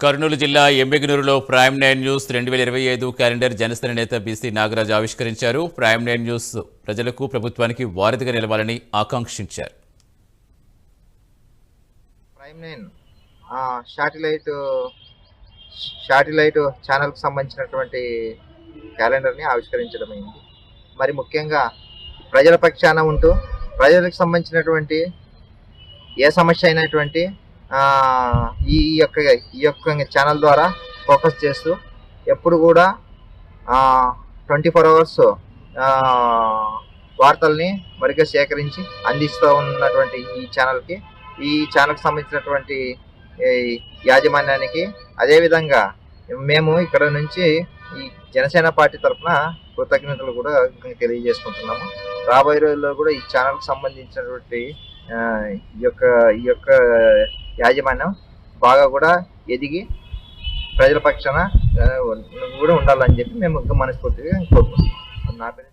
కర్నూలు జిల్లా ఎమ్మిగనూరులో prime 9 news 2025 calendar Janasena నేత BC Nagaraju ఆవిష్కరించారు. ప్రైమ్ 9 న్యూస్ ప్రజలకు, ప్రభుత్వానికి వారధిగా నిలవాలని ఆకాంక్షించారు. ప్రైమ్ 9 శాటిలైట్ ఛానల్కి సంబంధించినటువంటి క్యాలెండర్ని ఆవిష్కరించడం అయింది. మరి ముఖ్యంగా ప్రజల పక్షాన ఉంటూ ప్రజలకు సంబంధించినటువంటి ఏ సమస్య అయినటువంటి ఈ యొక్క ఛానల్ ద్వారా ఫోకస్ చేస్తూ ఎప్పుడు కూడా 24 అవర్స్ వార్తల్ని మరిగా సేకరించి అందిస్తూ ఉన్నటువంటి ఈ ఛానల్కి సంబంధించినటువంటి యాజమాన్యానికి, అదేవిధంగా మేము ఇక్కడ నుంచి ఈ జనసేన పార్టీ తరఫున కృతజ్ఞతలు కూడా తెలియజేసుకుంటున్నాము. రాబోయే రోజుల్లో కూడా ఈ ఛానల్కి సంబంధించినటువంటి ఈ యొక్క యాజమాన్యం బాగా కూడా ఎదిగి ప్రజల పక్షాన కూడా ఉండాలని చెప్పి మేము మనస్ఫూర్తిగా కోరుకుంటున్నాం. నా పేరు